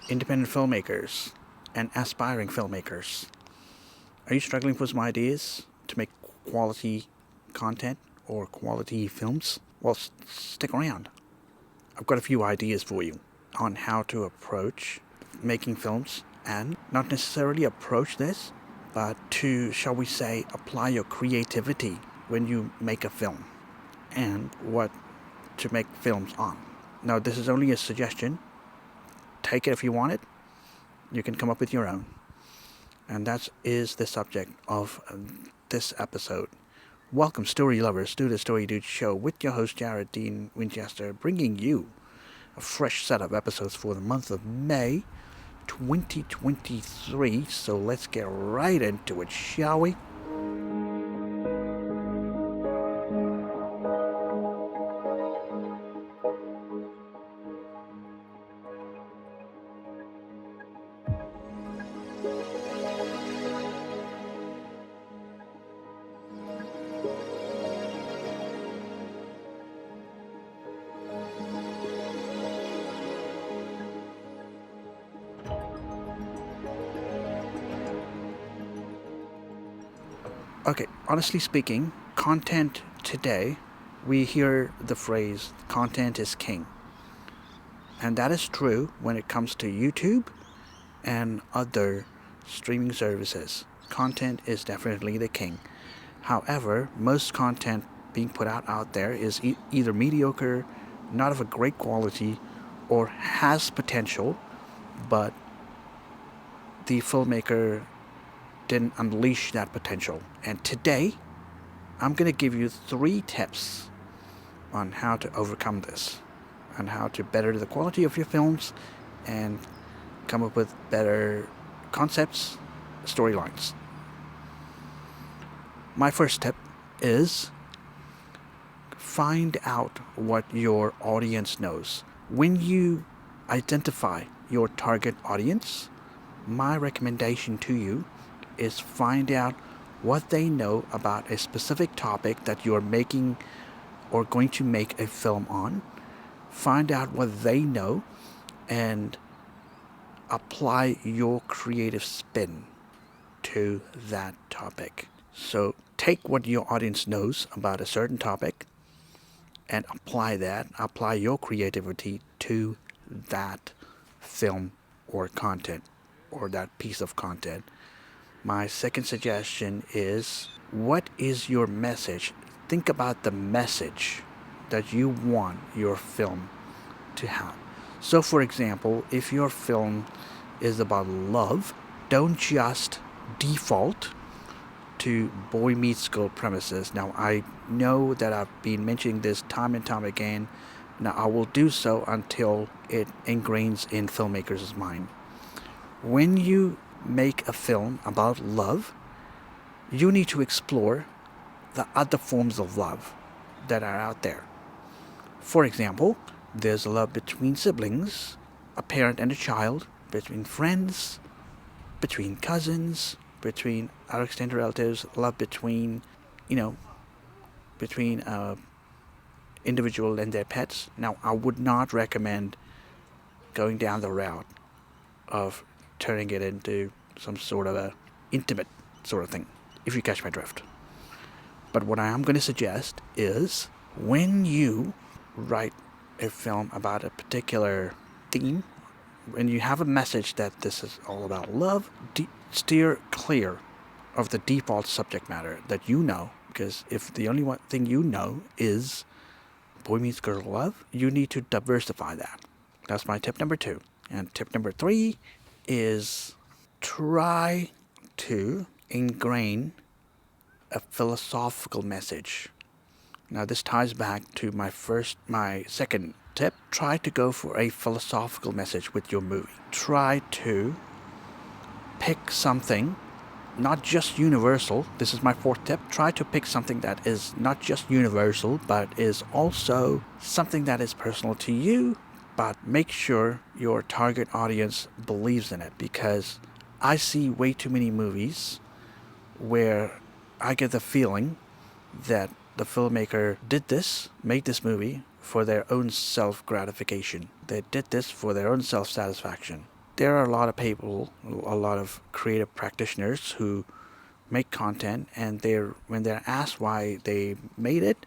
independent filmmakers and aspiring filmmakers. Are you struggling for some ideas to make quality content or quality films? Well, stick around. I've got a few ideas for you on how to approach making films, and not necessarily approach this, but to, shall we say, apply your creativity when you make a film and what to make films on. Now, this is only a suggestion. Take it if you want it. You can come up with your own. And that is the subject of this episode. Welcome, story lovers, to the Story Dude Show with your host, Jared Dean Winchester, bringing you a fresh set of episodes for the month of May 2023. So let's get right into it, shall we? Okay, honestly speaking, content today, we hear the phrase, content is king. And that is true when it comes to YouTube and other streaming services. Content is definitely the king. However, most content being put out there is either mediocre, not of a great quality, or has potential, but the filmmaker didn't unleash that potential. And today, I'm going to give you 3 tips on how to overcome this, on how to better the quality of your films and come up with better concepts, storylines. My first tip is find out what your audience knows. When you identify your target audience, my recommendation to you is find out what they know about a specific topic that you're making or going to make a film on. Find out what they know and apply your creative spin to that topic. So take what your audience knows about a certain topic and apply your creativity to that film or content or that piece of content. My second suggestion is, what is your message? Think about the message that you want your film to have. So, for example, if your film is about love, don't just default to boy meets girl premises. Now, I know that I've been mentioning this time and time again. Now, I will do so until it ingrains in filmmakers' mind. When you make a film about love, you need to explore the other forms of love that are out there. For example, there's love between siblings, a parent and a child, between friends, between cousins, between our extended relatives, love between individual and their pets. Now, I would not recommend going down the route of turning it into some sort of a intimate sort of thing, if you catch my drift. But what I am going to suggest is, when you write a film about a particular theme, when you have a message that this is all about love, steer clear of the default subject matter that you know, because if the only thing you know is boy meets girl love, you need to diversify that. That's my tip number 2. And tip number 3 is try to ingrain a philosophical message. Now, this ties back to my second tip. Try to go for a philosophical message with your movie. Try to pick something not just universal. This is my 4th tip. Try to pick something that is not just universal, but is also something that is personal to you, but make sure your target audience believes in it, because I see way too many movies where I get the feeling that the filmmaker made this movie for their own self-gratification. They did this for their own self-satisfaction. there are a lot of people, a lot of creative practitioners who make content, and when they're asked why they made it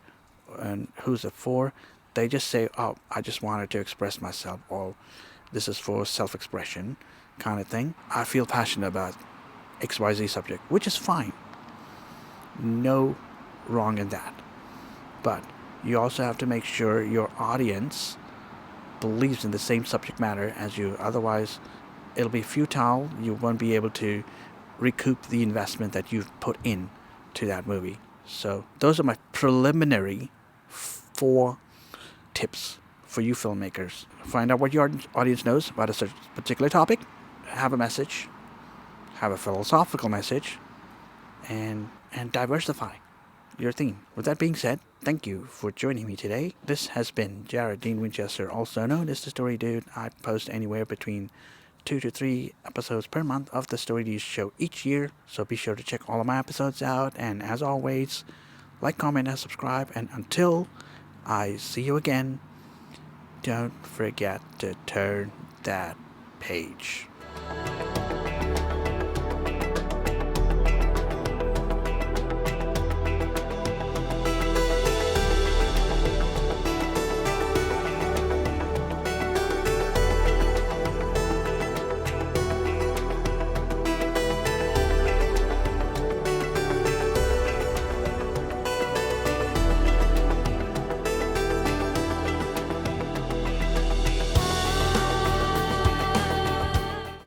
and who's it for, they just say, "Oh, I just wanted to express myself," or "This is for self-expression," kind of thing. I feel passionate about XYZ subject, which is fine. No wrong in that. But you also have to make sure your audience believes in the same subject matter as you. Otherwise, it'll be futile. You won't be able to recoup the investment that you've put in to that movie. So those are my preliminary 4 tips for you filmmakers. Find out what your audience knows about a particular topic, have a message, have a philosophical message, and diversify your theme. With that being said, thank you for joining me today. This has been Jared Dean Winchester, also known as the Story Dude. I post anywhere between 2 to 3 episodes per month of the Story Dude show each year, so be sure to check all of my episodes out, and as always, like, comment, and subscribe, and until I see you again, don't forget to turn that page.